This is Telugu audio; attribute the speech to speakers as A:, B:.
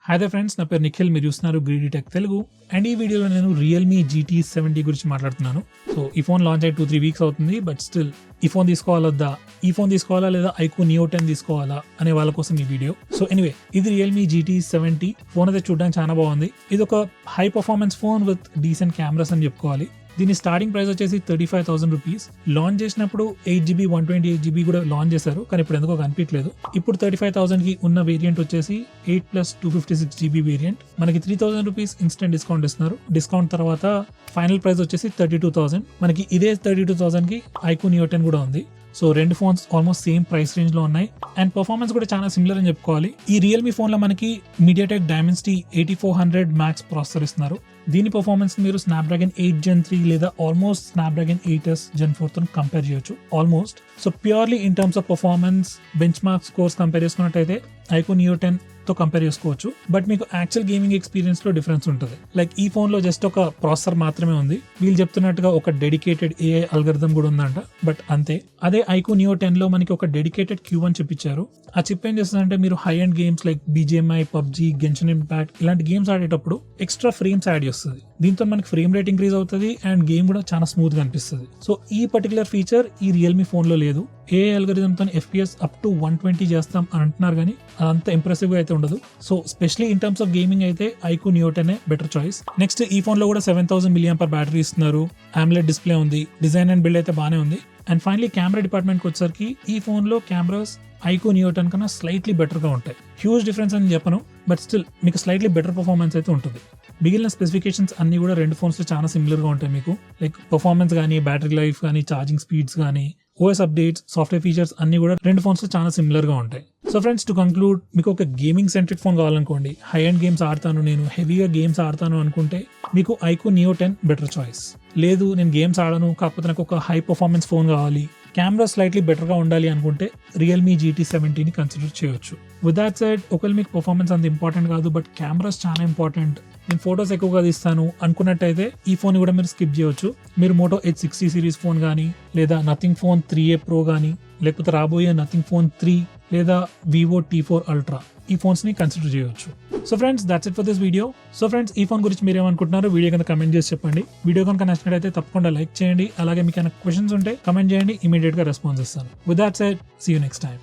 A: హాయ్ దే ఫ్రెండ్స్, నా పేరు నిఖిల్. మీరు చూస్తున్నారు గ్రీడీ టెక్ తెలుగు. అండ్ ఈ వీడియోలో నేను రియల్మీ GT70 గురించి మాట్లాడుతున్నాను. సో ఈ ఫోన్ లాంచ్ అయ్యి 2-3 వీక్స్ అవుతుంది. బట్ స్టిల్ ఈ ఫోన్ తీసుకోవాలా లేదా iQOO Neo 10 తీసుకోవాలా అనే వాళ్ళ కోసం ఈ వీడియో. సో ఎనీవే, ఇది రియల్మీ GT70 ఫోన్ అయితే చూడడానికి చాలా బాగుంది. ఇది ఒక high performance phone with decent cameras అని చెప్పుకోవాలి. దీని స్టార్టింగ్ ప్రైస్ వచ్చేసి 35,000 రూపీస్. లాంచ్ చేసినప్పుడు 8GB 128GB కూడా లాంచ్ చేశారు, కానీ ఇప్పుడు ఎందుకో కనిపించలేదు. ఇప్పుడు 35,000 కి ఉన్న వేరియంట్ వచ్చేసి 8+256GB వేరియంట్. మనకి 3,000 రూపీస్ ఇన్స్టెంట్ డిస్కౌంట్ ఇస్తున్నారు. డిస్కౌంట్ తర్వాత ఫైనల్ ప్రైస్ వచ్చేసి 32,000. మనకి ఇదే 32,000 కి iQOO Neo 10 కూడా ఉంది. సో రెండు phones almost same price range లో ఉన్నాయి. అండ్ పర్ఫార్మెన్స్ కూడా చాలా సిమిలర్ అని చెప్పుకోవాలి. ఈ రియల్మీ ఫోన్ లో మనకి MediaTek Dimensity 8400 Max ప్రాసెసర్ ఇస్తున్నారు. దీని పర్ఫార్మెన్స్ మీరు Snapdragon 8 Gen 3 లేదా ఆల్మోస్ట్ Snapdragon 8s Gen 4 తో కంపేర్ చేయొచ్చు almost. So purely in terms of performance bench mark scores compare చేసుకున్నట్టయితే iQOO Neo 10 తో కంపేర్ చేసుకోవచ్చు. బట్ మీకు యాక్చువల్ గేమింగ్ ఎక్స్పీరియన్స్ లో డిఫరెన్స్ ఉంటుంది. లైక్ ఈ ఫోన్ లో జస్ట్ ఒక ప్రాసెసర్ మాత్రమే ఉంది. వీళ్ళు చెప్తున్నట్టుగా ఒక డెడికేటెడ్ AI అల్గరిథం కూడా ఉందంట, బట్ అంతే. అదే iQOO Neo 10 లో మనకి ఒక డెడికేటెడ్ Q1 చిప్ ఇచ్చారు. ఆ చిప్ ఏం చేస్తుందంటే మీరు high end games like BGMI, PUBG, Genshin Impact ఇలాంటి గేమ్స్ ఆడేటప్పుడు ఎక్స్ట్రా ఫ్రేమ్స్ యాడ్ చేస్తుంది. దీంతో మనకి ఫ్రేమ్ రేట్ ఇంక్రీజ్ అవుతుంది అండ్ గేమ్ కూడా చాలా స్మూత్ గా అనిపిస్తుంది. సో ఈ పర్టికులర్ ఫీచర్ ఈ రియల్మీ ఫోన్ లో లేదు. AI అల్గరిథం తో FPS అప్ టు 120 చేస్తాం అని అంటున్నారు, కానీ అదంతా ఇంప్రెసివ్ గా అయితే ఉండదు. So specially in terms of gaming అయితే iQOO Neo 10 better choice. Next ఈ ఫోన్ లో కూడా 7000 mAh బ్యాటరీ ఇస్తున్నారు. AMOLED డిస్ప్లే ఉంది. డిజైన్ అండ్ బిల్డ్ అయితే బానే ఉంది. అండ్ ఫైనలీ కెమెరా డిపార్ట్మెంట్ కి వచ్చేసరికి ఈ ఫోన్ లో కెమెరాస్ iQOO Neo 10 కన్నా స్లైట్లీ బెటర్ గా ఉంటాయి. హ్యూజ్ డిఫరెన్స్ అని చెప్పను, బట్ స్టిల్ మీకు స్లైట్లీ బెటర్ పర్ఫార్మెన్స్ అయితే ఉంటుంది. మిగిలిన స్పెసిఫికేషన్స్ అన్ని కూడా రెండు ఫోన్స్ లో చాలా సిమిలర్ గా ఉంటాయి. మీకు లైక్ పర్ఫార్మెన్స్ కానీ, బ్యాటరీ లైఫ్ కానీ, ఛార్జింగ్ స్పీడ్స్ కానీ, OS అప్డేట్స్, సాఫ్ట్వేర్ ఫీచర్స్ అన్ని కూడా రెండు ఫోన్స్ లో చాలా సిమిలర్ గా ఉంటాయి. సో ఫ్రెండ్స్, టు కంక్లూడ్, మీకు ఒక గేమింగ్ సెంట్రిక్ ఫోన్ కావాలనుకోండి, హై అండ్ గేమ్స్ ఆడతాను, నేను హెవీగా గేమ్స్ ఆడతాను అనుకుంటే మీకు iQOO Neo 10 బెటర్ చాయిస్. లేదు నేను గేమ్స్ ఆడను, కాకపోతే నాకు ఒక హై పర్ఫార్మెన్స్ ఫోన్ కావాలి, కెమెరా స్లైట్లీ బెటర్ గా ఉండాలి అనుకుంటే రియల్మీ GT70 ని కన్సిడర్ చేయొచ్చు. విత్ దాట్ సైడ్, ఒకవేళ మీకు పర్ఫార్మెన్స్ అంత ఇంపార్టెంట్ కాదు, బట్ కెమెరాస్ చాలా ఇంపార్టెంట్, నేను ఫొటోస్ ఎక్కువగా తీస్తాను అనుకున్నట్టయితే ఈ ఫోన్ కూడా మీరు స్కిప్ చేయొచ్చు. మీరు Moto H60 సిరీస్ ఫోన్ కానీ, లేదా నథింగ్ ఫోన్ 3A Pro కానీ, లేకపోతే రాబోయే నథింగ్ ఫోన్ 3 లేదా Vivo T4 Ultra ఈ ఫోన్స్ ని కన్సిడర్ చేయొచ్చు. So friends, that's it for this video. So friends, ఈ ఫోన్ గురించి మీరు ఏమనుకుంటున్నారో వీడియో కనుక కమెంట్ చేసి చెప్పండి. వీడియో కనుక నచ్చినట్లయితే తప్పకుండా లైక్ చేయండి. అలాగే మీకు ఏమైనా క్వశ్చన్స్ ఉంటే కమెంట్ చేయండి, ఇమీడియట్ గా రెస్పాన్స్ ఇస్తాను. With that said, see you next time.